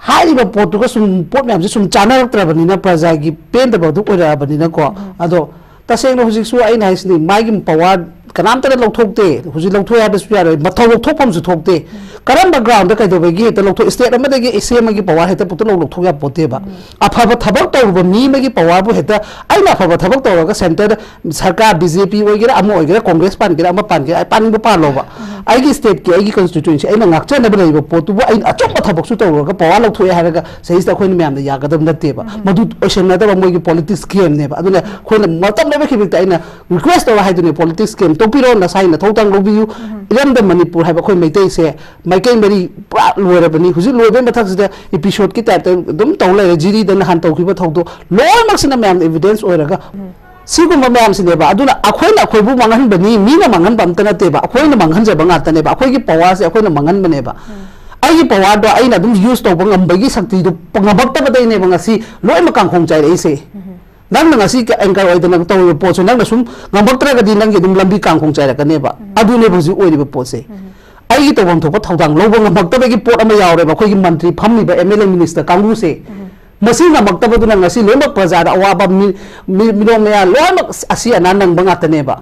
HYBE पोटुगा सुम pot ma'am से सुम चानरक्त्रबनिना प्रजा की पेंदबदु ओइराबनिना को अदो तसेंग हुजिसु आई नाइसनि माइगी पावर कनामतने लौथोकते हुजि लौथो याबसु यारो मथौ लौथोफमसु थोकते करंबा ग्राउंड कैदोबगी हेत लौथो स्टेट अमदगी एसेमगी पावर हेत पुत लौथो या पोतेबा अफब थबक तौब मीमगी पावर बु हेत आइना अफब थबक तौरगा सेंटर सरकार बीजेपी ओइगेरा अमो ओइगेरा कांग्रेस पानगेरा अमा पानगे पानिबो पालोबा आइगी स्टेट की आइगी कॉन्स्टिट्यूएंसी आइना ngakchanaba leibo potubu ai achomba thabaksu tawraga pawa lauthoe haraga sehista khoin myamna yagadam nateba madu oishanadaba moigi politics game neba aduna khoina matam lebe khibikta aina request tawa haidune politics game topiro na saina thotang lobiu iramda manipur haiba khoi meitei se maikai mari pra loirabani huji loibe mathak sida episode ki type dum tawla jiri dan han tawkhiba thawdo loy maksina myam evidence oiraga सिगुम मैम सिनेबा अदुना अखोइना अखोइबु मंगन बनी मीना मंगन बमतना तेबा अखोइना मंगन जब ngaतनेबा अखोइगी पावर से अखोइना मंगन बनेबा आइगी पावर दो आइना दुम यूज तौब ngambagi शक्ति दो ngabakta बदैने बंगसी लोय मकांग खोंग चाइ रेसे नंग ngasi का एंकर ओइदना तौ पोचो नंग सुम ngabaktra गदि नंग दुम लंबी कांग खोंग चाइ रकनेबा अदुने बुजि ओइरिबा पोसे आइगी तौबम थोप थौदांग लोबो ngabakta बगी पोट अमा यावरेबा अखोइगी मंत्री फम्मिबा एमएलए मिनिस्टर कांगु से मसीना मक्तबदुना ngasi लोमक प्रजादा अवाबा मिलोमया लोमक असि अना नंग ngaतनेबा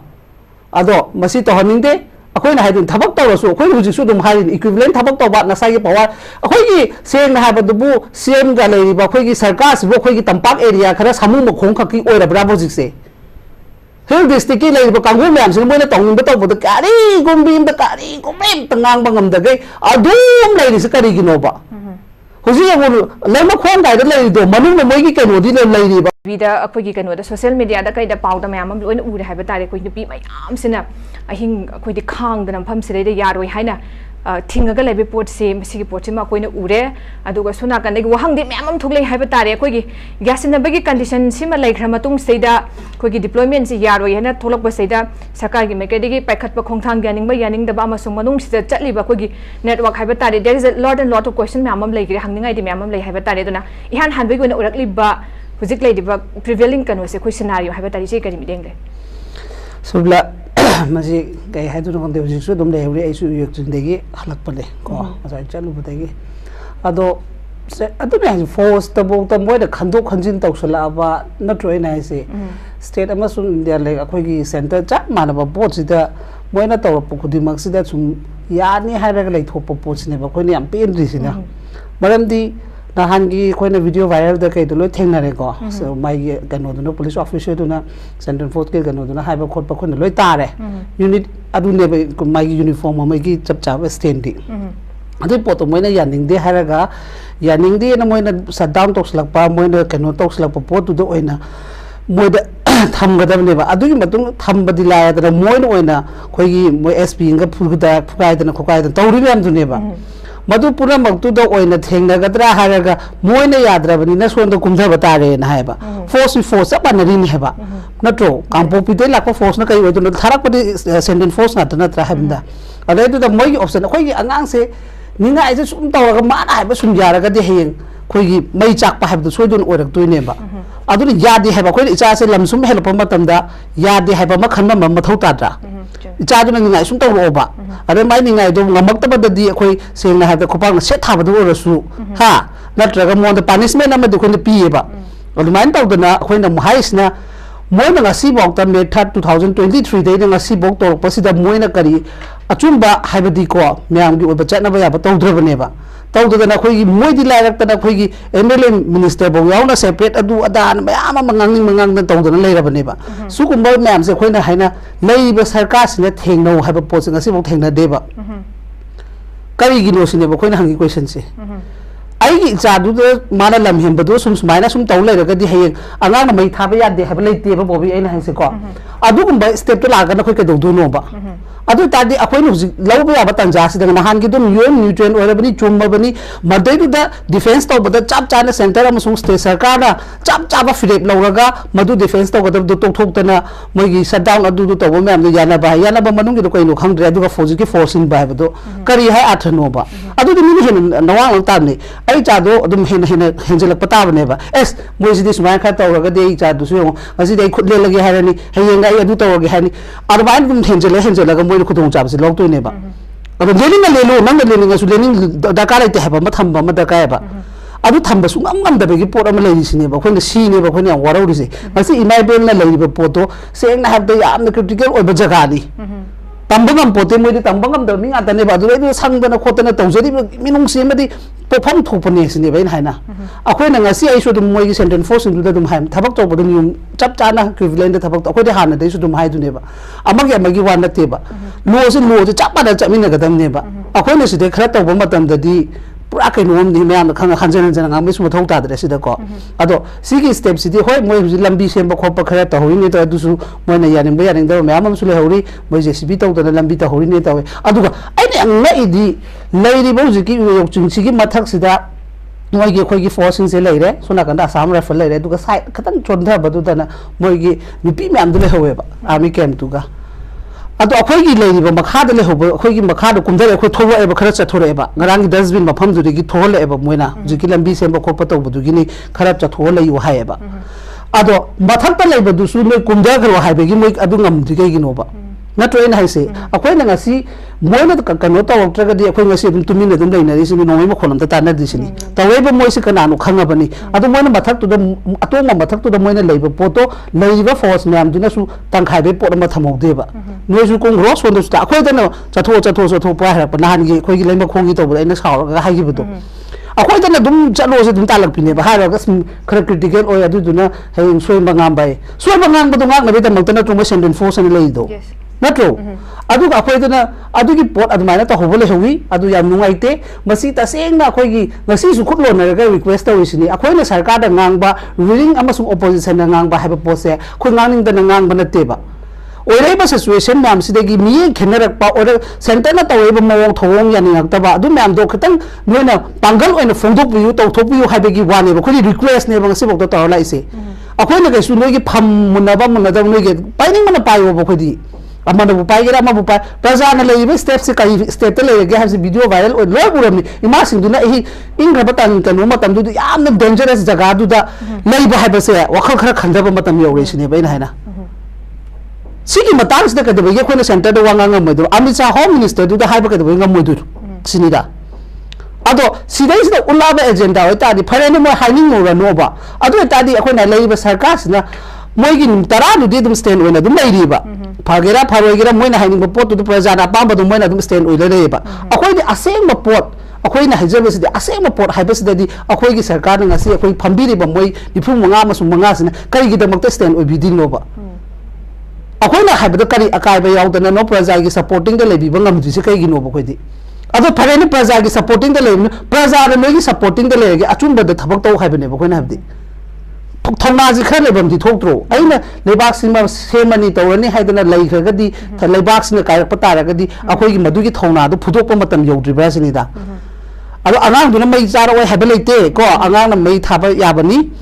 अदो मसी तहनिंगदे अखोइना हाइदिन थबक तौरसु अखोइ हुजिसु दुम हाइदिन इक्विवेलेंट थबक तौबा नसागी पावर अखोइगी सेंग हाबदुबु सीएम गा लेरिबा अखोइगी सरकार सिबो अखोइगी तंपाक एरिया खरा सामु मखोंग खकी ओइरबरा होजिकसे हिल डिस्ट्रिक्ट की लेरिबा कांगु मैम से मोइना तौनिंग तौबद कारी गुम्बीम द कारी गुम्बीम तंगांग बंगमदगे अदुम लेरिसे करिगिनोबा हुजी अब लेमा खोन गाइड लेरिदो मनुंग मोइगी कैनोदी लेरिबा वीदा अखोइगी कैनोदा सोशल मीडिया दा कैदा पाउदा मैम हम लोइन उरे हाइबा तारे कोइ नुपी मयाम सिना अहिंग अखोइदि खांगदना फम सिरेदे यारोय हाइना थिंगगा लेबे पोट से मसिगी पोट मा कोइना उरे अदुगा सुना कनदि वहंगदि मैम हम थुगले हाइबा तारे अखोइगी ग्यासिनबगी कंडीशन सिमा लेखरा मतुंग सेदा अखोइगी डिप्लॉयमेंट से यारोय हाइना थोलकबा सेदा सरकार की मेकेदिगी पाइखतबा खोंगथांग यानिंगबा यानिंगदबा अमसुंग मनुंग सिदा चटलिबा अखोइगी नेटवर्क हाइबा तारे there is a lot and lot of question ma'am हम लेगिरे हंगनिंगाइदि मैम हम ले हाइबा तारे दुना इहान हानबगी कोइना उरकलिबा हुजिक लेदिबा प्रिवेलिंग कनो से कोइ सिनारियो हाइबा तारे से करि मिदेंगले सुबला मजी गई है दुनो कंदे हुजिसु दुम लेहउरे आइसु यक्जिंदेगी हलकपले को असाइ चलुबदेगी अदो से अदुने हाइ फोर्स तबो तमोइदा खंदो खंजिन तौसलाबा नट्रोइ नाइसे स्टेट अमसु इंडिया ले अखोइगी सेंटर चा मानबा पोचिदा मोइना तौरप खुदिमक सिदा सुम यानि हाइरगा लेथोप पोचिनेबा खोइने याम पेनद्रिसिना मरमदि नहानगी खोइना वीडियो वायरल द कई दलो थेंगनारे को सो माइगी कनोदनो पुलिस ऑफिसर दुना सेंट्रल फोर्स के कनोदनो हाइबा खोट पखोन लोय तारे यूनिट अदुने माइगी यूनिफॉर्म माइगी चपचाब स्टैंडिंग अदु पोतो मोइना यानिंगदे हारगा यानिंगदे न मोइना शटडाउन तोसलकपा मोइना कनो तोसलकपा पोतु दो ओइना मोइदा थमगदबनेबा अदुगी मतुंग थमबदि लायदना मोइना ओइना खोइगी मोइ एसपी इंगा फुगदा फुकायदना खोकायदना तौरिबे यामदुनेबा मधु पुनः मक्तुद ओइना थेंगगद्रा हारगा मोइना याद्रबनिना सोंद कुमधब तारेना हायबा फोर्स अपनरिनि हेबा नट्रो कांपोपिते लाको फोर्स न कई ओइदुन थारकपदि सेंट्रल फोर्स नत नत्रा हेबदा अदैदुदा मोइगी ऑप्शन खोइगी अंगांग से निंगा आइजे सुम तौरगा माना हायबा सुम यारगदि हेयंग खोइगी मई चाकपा हायबदु सोइदुन ओरक्तुइनेबा अदुनि यादि हायबा खोइ इचा से लमसुम हेलप मतमदा यादि हायबा मखन मथौ ताद्रा इचादुना निंगाइ सुम तौरोबा अरे माइ निंगाइ दो ngमक्तबदि अखोइ सेंगना हायबा खोपांग सेट थाबदु ओरसु हा नत्रगा मोंद पनिशमेंट अमदि खोइना पियेबा अदुमाइन तौदना अखोइना हाइसना मोइना ngasi bokta May 3, 2023 दे ngasi bok तोरपसिदा मोइना करी अचुंबा हाइबदि को म्यामगी ओबा चटनबा याबा तौद्रबनेबा तौदना खोइगी मोइदि लायरक्तना खोइगी एमएलए मिनिस्टर बो यावना सेपरेट अदु अदान मयाम मंगांग तौदना लेरबनेबा सुकुंबा म्याम से खोइना हाइना लेइबा सरकार सिना थेंगनौ हाइबा पोस ngasi bok थेंगना देबा करिगिनो सिनेबा खोइना हंगी क्वेश्चन से आइगी इचादु माना लमहेंबदो सुम सुमाइना सुम तौ लेरगदि हेयंग अंगांग मै थाबा यादे हाइबा लेतेबा बोबी आइना हंसे को अदुगुंबा स्टेप तो लागना खोइ कदौदुनोबा अदु तादि अखोइन हुजि लौबा याबा तंजासि दंग नहान की दुम योन न्यूट्रिएंट ओरबनी चुमबनी मदैदुदा डिफेंस तौबदा चाप चाना सेंटर अमसुंग स्टेट सरकारना चाप चाबा फिरेप लौरगा मदु डिफेंस तौगदबदु तोथोक्तना मोइगी शटडाउन अदुदु तौबा मैम यानाबा मनुंगी दो कइनो खंगद्रे अदुगा फौजी की फोर्सिंग बायबदो करी है आथनोबा अदुदि मिनि हेन नवांग ताबने आई चादो अदुम हेन हेंजलक पताबनेबा एस मोइसिदि सुमाय खा तौरगदि आई चादु सुयो असि दे खुदले लगे हारनी हेयंगा आई अदु तौरगे हारनी अरबाइन दुम हेंजलगा मोइनो खुदोंग चाबसे लौतोइनेबा अब लेनिंग लेलो नंग लेनिंग सु लेनिंग दरकार लेते है बम थंब म दरकार बा ꯑꯗꯨ ꯊꯝꯕꯁꯨ ꯉꯝꯗꯕꯒꯤ ꯄꯣꯠ ꯑꯃ ꯂꯩꯔꯤꯁꯤꯅꯦꯕ ꯑꯩꯈꯣꯏꯅ ꯁꯤꯅꯦꯕ ꯑꯩꯈꯣꯏꯅ ꯌꯥꯝ ꯋꯥꯔꯧꯔꯤꯁꯦ ꯃꯁꯤ ꯏꯃꯥ ꯏꯕꯦꯜꯅ ꯂꯩꯔꯤꯕ ꯄꯣꯠꯇꯣ ꯁꯦꯡꯅ ꯍꯥꯏꯕꯗ ꯌꯥꯝꯅ ꯀ꯭ꯔꯤꯇꯤꯀꯦꯜ ꯑꯣꯏꯕ ꯖꯒꯥꯅꯤ tamba ngam pote moi tamba ngam da mi ngata ne ba du le sang da na khota na tawjari minung se ma di pofam thopane sine ba in haina akhoi na ngasi ai so dum moi gi sentence force du da dum haim thabak to bodum yum chap cha na equivalent da thabak to akhoi de hana dai so dum hai du ne ba amagi wa na te ba lo se chap da chap min na ga dam ne ba akhoi na se de khara to ba matam da di pura kai nom ni me am khang khanjan jan ngam su thau ta da se da ko ado sigi step si di hoi moi lambi sem ba khop khara ta hoi ne ta du su moi na yaning ba yaning da me am su le hori moi je sibi to da lambi ta hori ne ta we adu ga ai ne ang lai di lai ri bo ji ki yok chung si gi mathak si da moi gi khoi gi forcing se lai re suna kan da sam rifle lai re du ga sai khatan chon tha ba du da na moi gi mi pi me am du le howe ba army camp tu ga ado akhoi gi lei ba makha da le hobo akhoi gi makha da kumda le khoi thowa e ba khara cha thore ba ngarang gi dustbin mafam du gi thole e ba moina ji ki lambi sem ba khopa to bu du gi ni khara cha thole yu hai ba ado mathak ta lei ba du su noi kumda ga hai ba gi moi adu ngam di gi no ba na train hai se akhoi na ngasi moina ka kano ta wak tra ga di akhoi ngasi dum tumi na dum dai na ri si no mo khonam ta na di sini ta wei ba moi si kana no khanga ba ni ado moina mathak tu da atoma mathak tu da moina lei ba poto lei ba force nam du na su tang khai be pot ma thamau de ba noi su kong ros won da akhoi da na chatho pa ha pa nan gi khoi gi lei ma khong gi to ba ina saw ga hai gi bu do akhoi da na dum chalo se dum talak pine ba ha ra ga khara critical oi adu du na hai soi ma ngam bai soi ma ngam ba du ngak na be da mak ta na tu ma sendin force ni lei do natro adu ga khoi da adu gi pot adu mai na ta hobole howi adu yam nungai te masi ta seng na khoi gi ngasi su khut lo na ga request tawi sini akhoi na sarkar da ngang ba ruling amasung opposition na ngang ba ha ba pose khoi ngang ning da na ngang ba na te ba oire ba situation nam si de gi mi khenarak pa or center na tawe ba mawong thong ya ning ta ba adu mam do khatang noina pangal oina phongdok pu yu to thop pu yu ha be gi wa ne ba khoi request ne ba ngasi bok to tar lai se akhoi na ga su noi gi pham munna ba noi ge paining mana payo ba khoi di amana bu pai gira ma bu pai praja na lei be step se kai step le ge ha se video viral o lo buram ni ima sing du na hi ingra batan kan no matam du yam na dangerous jaga du da lei ba ha ba se wakhal khara khanda ba matam yo re sine ba ina haina sigi matang se ka de ge khona center da wanga ngam mo du amisa home minister du da ha ba ka de ngam mo du sini da ado sidai sida ulaba agenda wa ta di phare mo haining mo ra no ba ado ta di akhona lei ba sarkar sina moi gi tara du di dum stand oina dum lei ri ba phagera pharoigera moina haining ba pot du praja na pam ba dum moina dum stand oile re ba akhoi di aseng ba pot akhoi na haijabe sidi aseng ba pot haiba sida di akhoi gi sarkar na ngasi akhoi phambiri ba moi nifung manga ma sum manga sina kari gi damak ta stand oi biding no ba akhoi na haiba da kari akai ba yaw da na no praja gi supporting da lebi ba ngam ji se kai gi no ba khoi di ado phare ni praja gi supporting da le praja ra noi gi supporting da le gi achum ba da thabak to haiba ne ba khoi na habdi thongna ji khar lebam di thoktro aina lebak sima semani tawrani haidana lei khaga di lebak sina kai pata ra ga di akhoi gi madu gi thongna du phudok pa matam yodri ba sini da ado angang du na mai chara wai habel leite ko angang na mai thaba yabani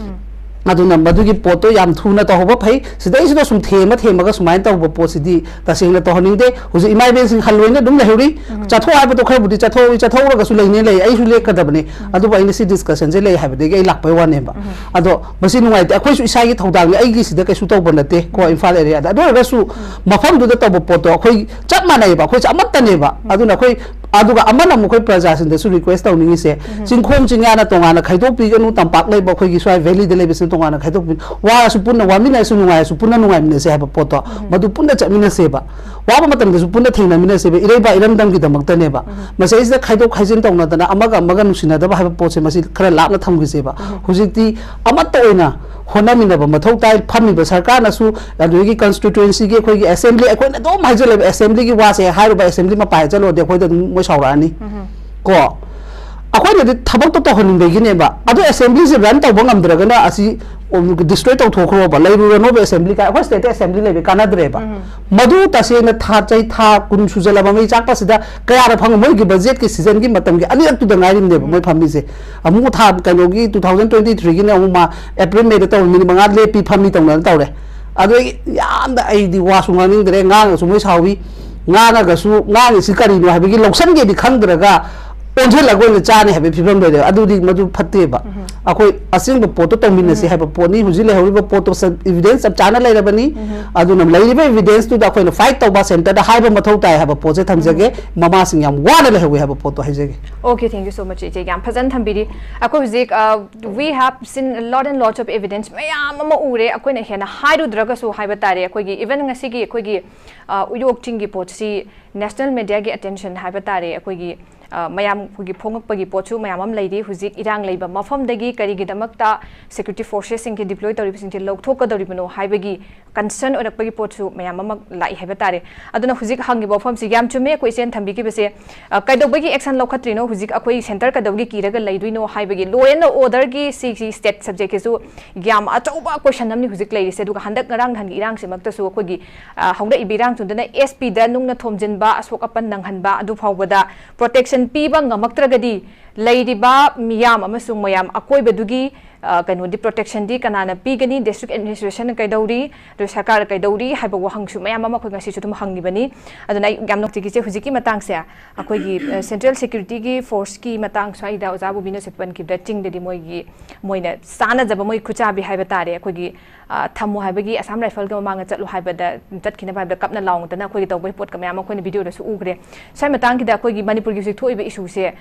aduna madu gi poto yam thuna to hoba phai sidai sida sum thema ga sumai to bo po sidi ta sing na to honing de huji imai ben sing halloina dum le huri chatho ai to khar budi chatho ga su leine le ai su le ka dabne adu ba ini si discussion je le habi de ge lak pai wane ba ado masi nungai te akhoi su isai gi thodang le ai gi sida kai su to ban te ko imphal area da do ga su mafam du da to bo poto akhoi chat manai ba akhoi chamat ta ne ba aduna akhoi aduga amana mo khoi praja sin da su request taw ningi se chingkhom chingya na tonga na khaidok pi ganu tampak lei ba khoi gi swai valley de le bi tonga na khaidok pi wa su punna wa mina su nungai su punna nungai mina se ha poto madu punna chamina se ba wa ba matam de su punna thingna mina se be irei ba iram dam gi damak ta ne ba mase is da khaidok khaijin tong na da amaga nusina da ba ha po se masi khara lap na tham gi se ba hujikti amat to oina hona mina ba mathau tai phami ba sarkar na su adugi constituency gi khoi gi assembly akhoi na dom hai jale assembly gi wa se hairu ba assembly ma pai jalo de khoi da moi saurani ko akhoi na thabak to honin be gi ne ba adu assembly se run taw bangam dra ga na asi destroy taw thokro ba leiru no be assembly ka akhoi state assembly le be kana dre ba madu ta se na tha chai tha kun sujala ba mai chak pa sida kaya ra phang moi gi budget ki season gi matam gi ani tu da ngai rim ne ba moi phami se amu tha ka no gi 2023 gi ne amu ma april may da taw min manga le pi phami taw na taw re adu yam da ai di wa su ngani dre ngang su moi sawi nga ga su nga ni si kari no ha bi gi loksan ge di khang dra ga ओंझल चाने है film लेदे फतेब अखोई using Poto तौमिनसी है pony हुजी लेहरिब Poto evidence अब चाना लेरबनी evidence to अखोई fight तौबा centre दा HYBE मथौ ताय है पोजे थमजगे ममा सिंग याम वाना लेहवे है पोटो हाइजगे okay thank you so much इचे याम फजन थंबिरी अखो हुजिक we have seen lot and lots of evidence मयाम अमा उरे अखोई ना हेना हाइरुद्रगसु हाइब तारे अखोई इवन ngasi अखोई उयोग चिंगी पोटसी नेशनल मीडिया की अटेंशन हाइब तारे अखोई मैम की फोंगपगी पोचु मैम लेदी हुजिक इरांग लेबा मफमदगी करिगिदमक्ता सिक्योरिटी फोर्सेस सिंग डिप्लॉय तौरिबसिंग लौथोकदौरिबनो हाइबगी कंसर्न ओरकपगी पोचु मैम लाई हाइबा तारे अदुना हुजिक हंगी बफम सि याम चुमे कोइ सेन थंबिकी बसे कैदौबगी एक्शन लौखत्रिनो हुजिक अखोइ सेंटर कदौगी किरग लेदुइनो हाइबगी लॉ एंड ऑर्डर की सी स्टेट सब्जेक्ट केसु याम अचौबा क्वेश्चन नमनि हुजिक लेरिसे दुगा हंदक ngरang hanggi irang simaktasu akhoi hongda ibirang chundana SP da nungna thomjinba asok apan nanghanba adu phawbada protection पीबा ngamakthragadi leiriba miyam amasung mayam akoibadugi kanodi protection di kanana pigani district administration kaidauri do sarkar kaidauri haiba wahangsu mayam ama khoi ngasi chutum hangibani aduna yam nokti gi che hujiki matang se akoi gi central security gi force ki matang swaida ojabu bino setpan ki da ching de moi gi moina sana jaba moi khucha bi haiba tare akoi gi thamu haiba gi assam rifle ga manga chatlu haiba da chatkina haiba kapna laung tana akoi gi tawbai pot ka mayam akoi ni video da su ugre sai matang ki da akoi gi manipur gi thoi be issue se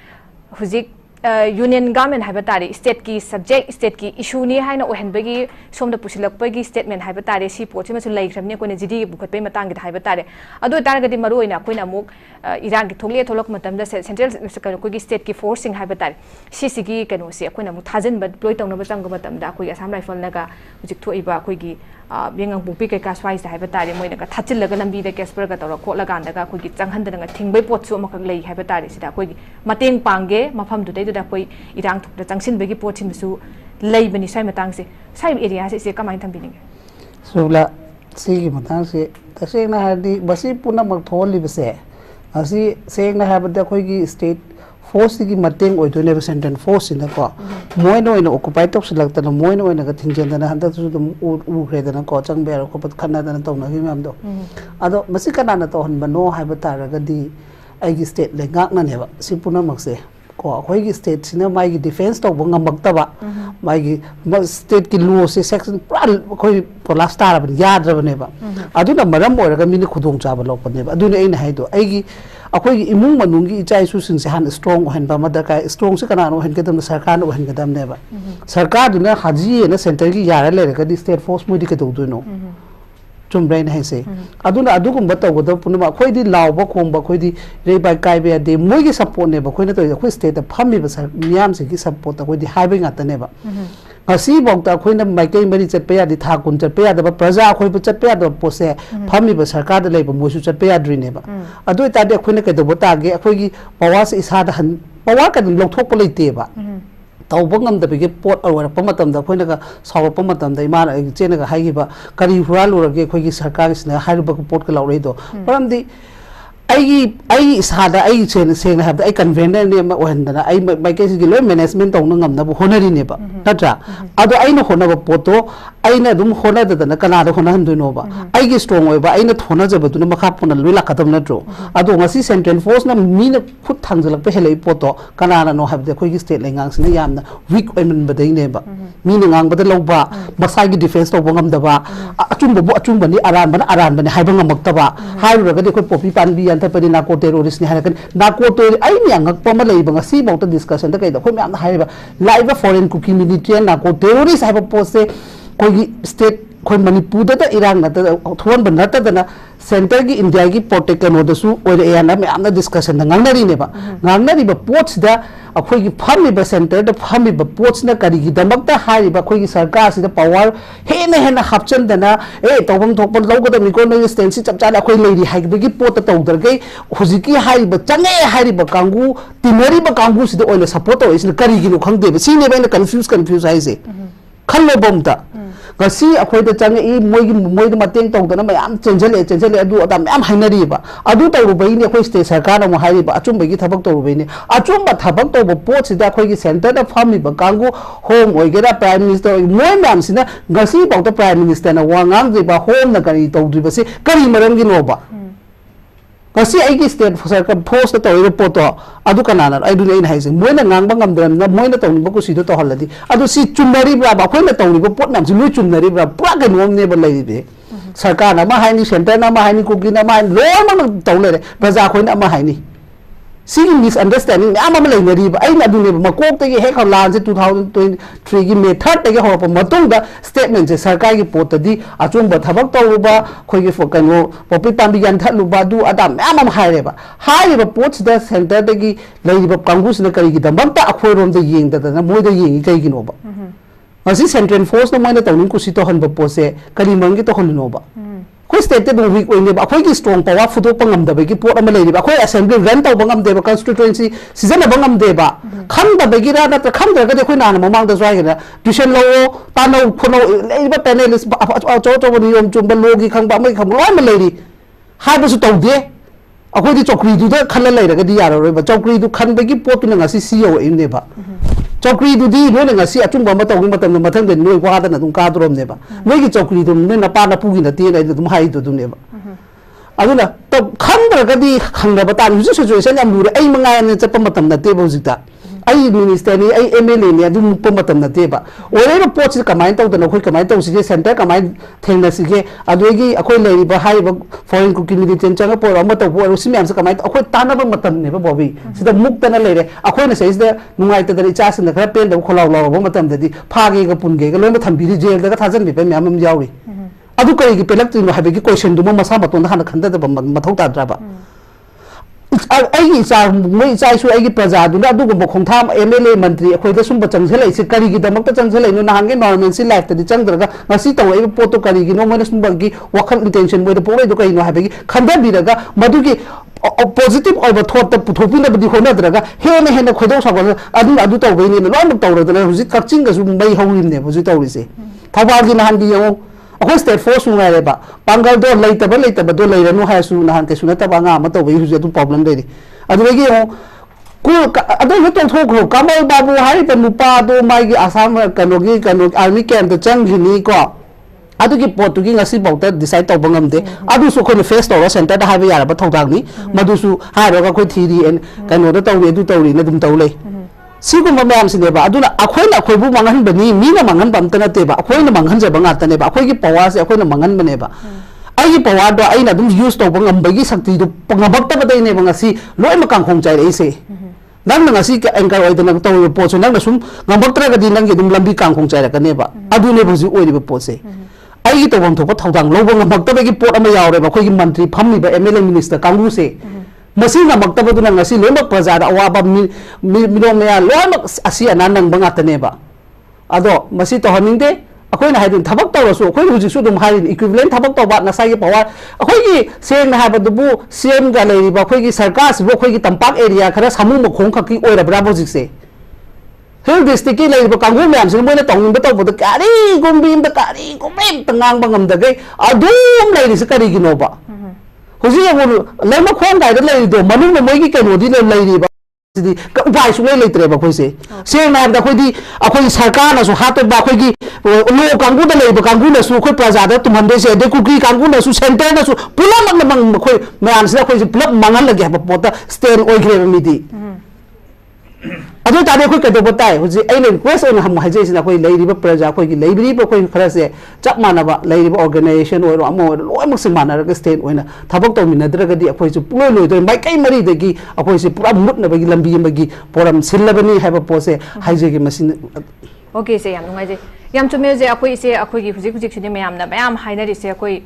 hujik union government है तारे state की subject state की इशूनी है ओहनबगी सोम पुसलपगी statement है तारे सी पोचे लेख्रबनी अखोने GD बुखत्पै Matang है तारे अदु तारगदी मरु ओइना अखोइना अमुक इरान की थोले थोलक मतमदा सेंट्रल कोगी स्टेट की फोर्सिंग है तारे सीसीगी कनोसे अखोइना अमुक थाजन डिप्लॉय तौनब चंग मतमदा अखोइ असम राइफल नगा हुजिक थोइबा अखोइगी बेंगंग बुपी कैका स्वाइस है तारे मोइना थाचिलग लंबी दे केसपर का तौर खोलगांदगा अखोइगी चंगहंदनगा थिंगबै पोटसु अमखक लई है तारे सिदा अखोइगी मतेंग पांगे मफम दुदै कोई इरांग थुक चंगसिनबगी पोचिनसु लेबनी साइ मतंग से साइ एरिया से कमाइन थंबिनिगे सुबला सिगी मतंग से तसेना हादी बसी पुना मक थोलिबसे असी सेगना हाबदा कोई स्टेट फोर्स की मतेंग ओइदोने सेंट्रल फोर्स इन को मोइनो इन ऑक्युपाई तौसलक्तन मोइनो इन ग थिंजन हंदसु दम उख्रेदन को चंगबेर को पत खन्नादन तौनगी मैमदो अदो मसी कनाना तौहनबनो हाइब तारगदी आइगी स्टेट लेगाकननेबा सि पुनमकसे को अखोई स्टेट सिना माइगी डिफेंस तौब ngambaktaba माइगी स्टेट की लॉ से सेक्शन पूरा अखोई कोलास तारबन याद्रबनेबा अदुना मरम ओरगा मिनि खुदोंग चाबा लोपनेबा अदुने एना हाइदो आइगी अखोई इमुंग मनुंगी इचाइसु सिंसे हान स्ट्रांग ओहनबा मदका स्ट्रांग से कनानो ओहनगदम सरकार ओहनगदमनेबा सरकार दुना हाजी ने सेंटर की यारा लेरगदी स्टेट फोर्स मुदि कदौदुनो चुम्ब्रेन है से अदुना अदुगुम तौगद पुनम अखोइदी लावबा खोंबा अखोइदी रेबाय कायबे दे मोइगी सपोर्ट ने बखोइना तो अखोइ स्टेट फमिबा सर मियाम से की सपोर्ट अखोइदी हाइबे गातनेबा ngasi bokta khoina maikai mari chatpe ya di tha kun chatpe ya da praja khoi bu chatpe ya da pose phami ba sarkar da leiba moisu chatpe ya dri ne ba adu ta de khoina kai do bota ge akhoi gi pawa se isa da han pawa ka dum lokthok pa leite ba tawba ngam da bege pot awar pa matam da khoina ga saw pa matam da imana chena ga hai gi ba kari hural urage khoi gi sarkar sna hairu ba pot ka laurei do param di आई इसादा आई सेन सेन हाब आई convener ने म ओहनदना आई माइके सिगी लो management तौन ngam bu honari ne ba natra ado aina honaba poto aina dum hona da kana da hona handu no ba ai gi strong oi ba aina thona jaba du makha puna lui la kadam natro ado ngasi central force na mi na khut thangjalak pe helai poto kana na no hab de khoi gi state lengang sina yamna weak oimen ba dei ne ba mi na ngang ba da loba masai gi defense to ngam da ba achum ba ni aran ba ni haiba ngamak ta ba hairu ga de khoi popi pan bi tapadi nako terrorist ni harakan nako to ai mi angak pama leiba ngasi bauta discussion da kai da khoi mi am haiba live foreign cookie military nako terrorist haiba pose koi state koi manipur da iran na da thon ban nata da na center gi india gi protect no da su oi ya na mi am da discussion da ngangnari ne ba ngangnari ba pots da akhoi gi phami ba center da phami ba pots na kari gi damak da hari ba khoi gi sarkar si da power he na hapchan da na tawbam thok pa logo da mi ko na stand si chapcha akhoi leiri hai gi pot ta tawdar gai hujiki hari ba change hari ba kangu tinari ba kangu si da oi la support oi is kari gi no khangde ba si ne ba na confuse hai se khalle bom ta ngasi akhoi da change I moi da mateng tawdana mayam chenjale adu adam yam hainari ba adu tawu bai ni akhoi state sarkar na mo hari ba achum bai gi thabak tawu bai ni achum ba thabak tawu pot si da akhoi gi center da phami ba kangu home oigera prime minister moi nam sina ngasi ba ta prime minister na wangang ji ba home na kari tawdri ba si kari maram gi no ba ngasi aigi state sarkar force to iro poto adu kanana adu nei hai se moina ngang bang amdram na moina to ni boku sido to haladi adu si chumnari bra ba khoina to ni bo pot nam si lui chumnari bra pura ga nom ne ba lai be sarkar na ma hai ni center na ma hai ni kuki na ma hai lo ma to le praja khoina ma hai ni si misunderstanding ama ma lai ngari ba ai na du ne ma kok te ge he kha lan se 2023 gi method te ge ho pa matung da statement se sarkar gi pot di achung ba thabak to ba khoi gi fokan wo popi pambi gan thatlu ba du adam ama ma hai re ba hai ba pot da center te gi lai ba kangus na kari gi dambam ta akhoi rom de yeng da na moi de yeng kai gi no ba ngasi central force no mai na tawning ku si to han ba po se kari mang gi to hon no ba khoi state te weak oi ne ba khoi gi strong power fudo pangam da ba gi pot ama lai ba khoi assembly run to bangam de ba constituency season bangam de ba kham da ba gi ra da kham da ga de khoi na na mamang da zai ga tuition lo ta no khono lai ba ta ne lis cho cho ni yom chum ba lo gi khang ba mai kham loi ma lai ri hai ba su to de akhoi di chokri du da khan la lai ra ga di ya ro ba chokri du khan ba gi pot na ngasi CEO in ne ba chokri du di no ngasi achung ba ma to gi matam mathang de noi wa da na dum ka drom ne ba noi gi chokri du ne na pa na pu gi na ti na dum hai du ne ba aduna to khan da ga di khang da ba ta ni situation yam lu ai mangai ne chapa matam na te ba ji ta ai minister ni ai MLA ni adum pa matam na te ba ore ba pot si kamai to da na khoi kamai to si center kamai theng na si ge adogi akhoi lai ba hai ba foreign cooking ni chen chang po ra ma to bo ro si myam sa kamai akhoi ta na ba matam ne ba bobi sida muk ta na lai re akhoi na sai da nungai ta da ri cha sin da khara pen da kholau law ba matam da di pha ge ga pun ge ga loi ma tham bi ri jail da ga thajan bi pa myam am yaw ri adu kai gi pelak tu no ha be gi question du ma masa ma ton da han khanda da ba mathau ta dra ba ai sa moi sai su ai gi praja du na du go khong tham MLA mantri akhoi da sum ba chang selai si kari gi da mak ta chang selai no na hang ge normal si life ta di chang dra ga ngasi to ai po to kari gi no ma sum ba gi wakhal intention moi da po do kai no ha be gi khanda bi da ga madu gi positive over thought ta puthopi na bdi khona dra ga he na khodo sa ba adu to be ni no ma to ra da huji kakching ga su mai hawim ne huji to ri se thawar gi na han gi yo akhoi state force ngai re ba pangal do lai ta ba do lai ranu ha su na han ke su na ta ba nga ma to be hu tu problem de adu ge yo ku adu he to thok ho kamal babu hari pa nupa do mai gi asam kano army camp to chang gi ni ko adu gi pot gi ngasi bau ta decide to bangam de adu su khoi face to center da ha ba ya ba thok ni madu su ha ro ga khoi thiri en kano da to we du to ri na dum to lei siguma mayam sine ba aduna akhoi na khoi bu mangan bani mi na mangan bam ta na te ba akhoi na mangan je banga ta ne ba akhoi gi power se akhoi na mangan bane ba ai gi power do ai na dum use to bangam ba gi sakti do pangabak ta ba dai ne banga si loi ma kang khong chai re se nang na si ka anchor oi da na to po so nang na sum ngambak tra ga di nang gi dum lambi kang khong chai ra ka ne ba adu ne bu ji oi ri ba po se ai gi to bang tho pa thaudang lo bang ngambak ta ba gi pot ama yaw re ba khoi gi mantri pham ni ba MLA minister kangru se masi na maktab du na ngasi lomak praja da awa ba milong me ya lomak asi anan nang banga ta ne ba ado masi to haning de akhoi na haidin thabak taw su akhoi huji su dum haidin equivalent thabak taw ba na sai gi power akhoi gi seng na ha ba du bu CM ga lai ba akhoi gi sarkar si bo akhoi gi tampak area khara samu mo khong khaki oi ra bra bojik se hill district ki lai ba kangu me am sin mo na tong ba taw ba kari gumbim ba kari gumbim tangang bangam da gai adum lai ni se kari gi no ba huji ya wo lai ma khong dai da lai do manu mo moi gi kai no di lai ri ba di ka upai su lai tre ba khoi se se na da khoi di akhoi sarkar na su hat ba khoi gi lo kangu da lai ba kangu na su khoi praja da tum hande se de kuki kangu na su center na su pula mak na mang khoi man se khoi pulap mangan la ge ba pota stand oi gre mi di adu ta de khoi ka do batai huji ai le request on ham haje sina khoi lai ri ba praja khoi gi lai ri ba khoi khara se chap mana ba lai ri ba organization oi ro amo loi mak sing mana ga state oina thabak to min dra ga di khoi su puloi loi do mai kai mari de gi khoi se pura mut na ba gi lambi ma gi poram sil la bani ha ba po se haje gi machine okay se yam ngai je yam chume je khoi se khoi gi huji huji chuni mayam na mayam haina ri se khoi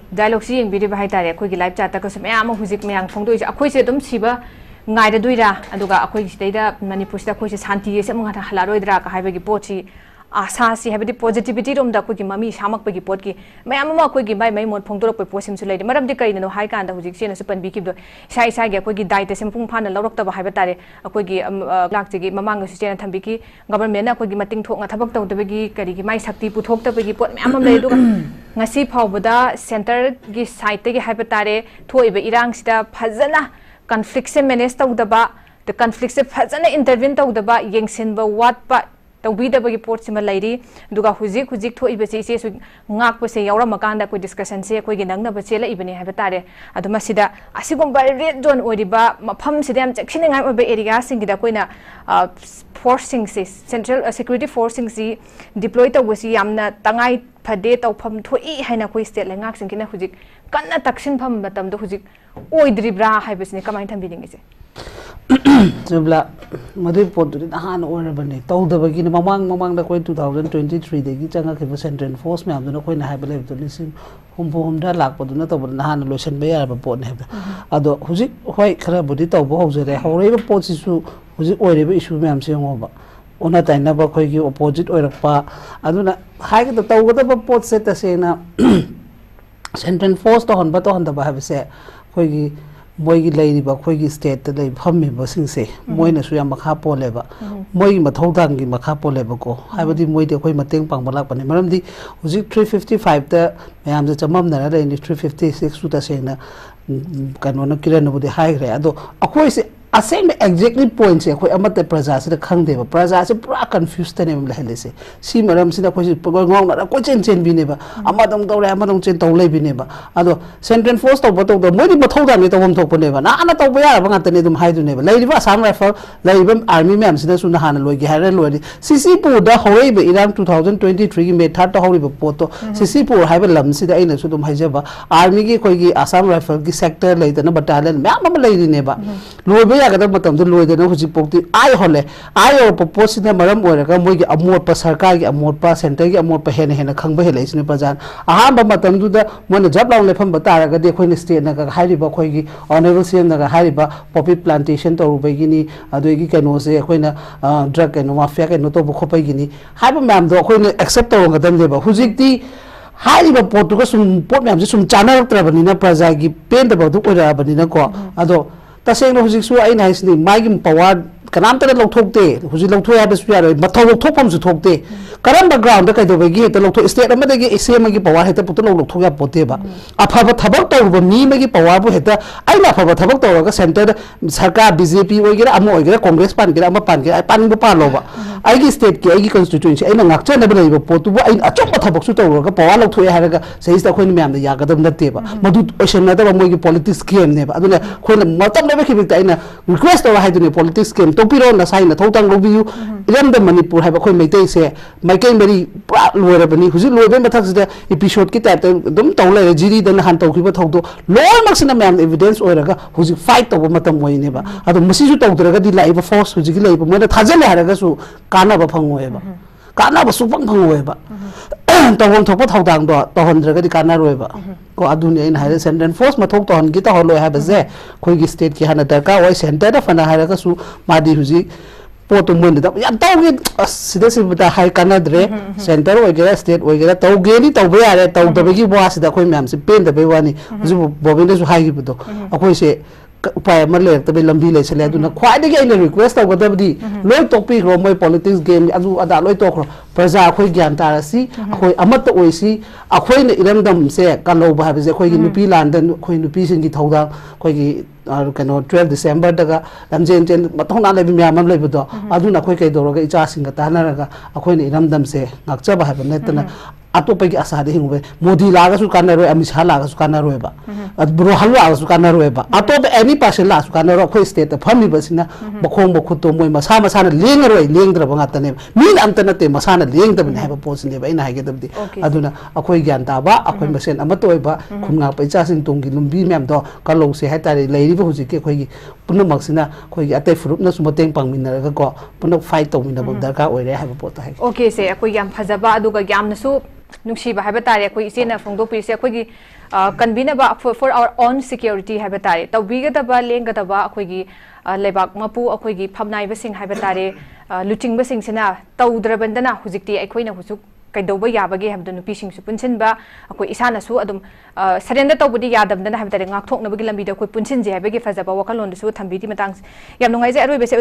dialogue si yeng bi ri ba hai tare khoi gi live chat ta ka se mayam huji mayang phong doi khoi se dum siba ngai da duira aduga akhoi gi da manipur sta khoi se shanti se manga hala roi dra ka haiba gi pochi asa si habidi positivity rom da khoi gi mami samak pa gi pot gi mayam ma khoi gi mai mai mon phong dor pa posim su lai maram de kai no hai kan da huji se na su pan bi ki do sai sai ge khoi gi dai te sem phung phan la rok ta ba haiba tare akhoi gi lak chi gi mamang su se na thambi ki government na khoi gi mating thok nga thabak taw da gi kari gi mai sakti pu thok ta gi pot mayam am lai du ngasi phawbada center gi site te gi haiba tare thoi ba irang sida phajana conflict se manage tawdaba the conflict se phajana intervene tawdaba yengsin ba wat pa तौबीदबगी पोटसिमा लैरी दुगा हुजिक हुजिक थोइबसे इसेसु ngakpase yauramakanda koi discussion se koi gi nangnaba chela ibane haiba tare adu masida asigomba red zone oriba mafam sida am chekhinga ngai oba area singida koina forcing se central security forcing si deploy tawasi yamna tangai phade tawpham thoi haina koi state la ngak singina hujik kanna taksin pham matam do hujik oidribra haibasni kamai thambidingi se jubla madu pot du han orabane tawdabagi ni mamang da koi 2023 degi changa ke central force me amduna koi na haibale to lisim humda lakpa du na to han lotion be yar ba pot ne ado hujik hoi khara budi taw bo hojere hore ba pot sisu hujik oire ba issue me am se ngoba ona taina ba koi gi opposite oirakpa aduna haig to tawgada ba pot se ta se na central force to hon da ba have se koi gi moigi leiriba khoigi state ta lei phammi basing se moina su yam makha poleba moigi mathodang gi makha poleba ko haibadi moi de khoi mateng pang balak pani maramdi huji 355 ta mayam je chamam na ra ni 356 su ta se na kanona kiran bu de hai re ado akhoi se aseng exactly point se khoi amate praja se khangde ba praja se pura confused tane mla hele se si maram sina khoi ngong na ko chen bi ne ba amadong tawre amadong chen tawle bi ne ba ado central force to boto do moi di bathau da ni tawom thok ne ba na ana taw ba ya ba ngata ne dum hai du ne ba lai ba asam rifle lai ba army mem sina su na han loi gi hare loi cc pu da hoi ba iram 2023 gi me third to hori ba poto cc pu hai ba lam si da ina su dum hai ja ba army gi khoi gi asam rifle gi sector lai da na battalion mem ma lai ne ba loi ba ya ga matam du loi da na huji pokti ai hole ai o propose na maram ora ga moi gi amot pa sarkar gi amot pa center gi amot pa hena hena khangba hele isne prajan aha ba matam du da mona job law le pham ba ta ga de khoi ne state na ga hai ri ba khoi gi honorable cm na ga hai ri ba poppy plantation to ru ba gi ni adu gi kano se khoi na drug and mafia ke no to bu khopai gi ni hai ba mam do khoi ne accept to ga dam le ba huji ti hai ri ba pot ga sum pot mam se sum chana tra ba ni na praja gi pen da ba du ko ra ba ni na ko ado taseng no huji su ai na isni mai gi power kanam ta lokthokte huji lokthoi ha bes ya mathau lokthopam su thokte karam background da kai do begi heta lokthoi state amada gi sm gi power heta putu lokthok ya pote ba aphaba thabak to ba ni magi power bu heta ai na aphaba thabak to ga center sarkar bjp oigera amo oigera congress pan gera ama pan gera pan bu pa lo ba ai gi state ki ai gi constituency ai na ngakcha na ba lei ba potu bu ai achom thabak su to ga power lokthoi ha ga sei sta khoin myam da ya ga dam na te ba madu ocean na da ba moi gi politics game ne ba aduna khoin matam na ba khibik ta ina request to ha du ne politics game to piro na sai na thotang lo biu iram da manipur ha ba khoi meitai se maikai mari pra loira bani huji loibe mathak se episode ki type dum tawla jiri da han taw khiba thawdo loi maksina myam evidence oira ga huji fight to matam moi ne ba ado masi ju tawdra ga di laiba force huji gi laiba mo da thajale ha ga su kana ba phangoi ba kana ba su phangoi ba tawon thokpa thawdang do tawhondra ga di kana roi ba ko aduni in higher central force mathok to han gi ta holo ha ba je khoi gi state ki hana da ka oi center da fana ha ga su madi huji poto mun da ya taw gi sida si da hai kana dre center oi gera state oi gera taw ge ni taw ba ya re taw da ba gi bo asida khoi myam se pen da ba wani huji bobin da su hai gi bu do akhoi se upaya ma le ta be lambi le chale aduna khwai de ge ina request taw ga da di loi topic ro moi politics game adu ada loi to khro praja khoi gyan ta ra si khoi amat oi si akhoi ne iram dam se kalo ba ha je khoi gi nupi lan da khoi nupi sin gi thawda khoi gi kano 12 December daga lamjen jen matong na lebi myam am lebi do aduna khoi kai doro ga icha singa ta na ga akhoi ne iram dam se ngakcha ba ha ba ne tana atopai gi asa de hingbe modi la ga su kana ro ami sha la ga su kana ro ba bro hal la ga su kana ro ba atop any person la su kana ro khoi state ta phami ba sina bakhong ba khut to moi masa masa na leng ro leng dra ba ngata ne min am ta na te masa na leng da ne ha ba pos ne ba ina ha ge da di aduna akhoi gyan ta ba akhoi masen am to ba khumnga pa cha sing tong gi lumbi myam do ka lo se ha ta re leiri ba huji ke khoi gi puna maksina khoi gi atai fruit na su mateng pang min na ga ko puna fight to min na ba darka oi re ha ba pot ha okay se akhoi yam phajaba adu ga yam na su nungsiba haiba tare akhoi isena phongdo pise akhoi gi convenaba for our own security haiba tare tawbiga da ba lenga da ba akhoi gi lebak mapu akhoi gi phamnai ba sing haiba tare luting ba sing sina tawdrabandana hujikti akhoi na husuk kaidoba yabage habdu nupi sing su punsin ba akhoi isana su adum sarenda tawbudi yadamdana haiba tare ngak thokna bagi lambi da akhoi punsin je habage fazaba wakalon su thambidi matang yam nungai je aroi bese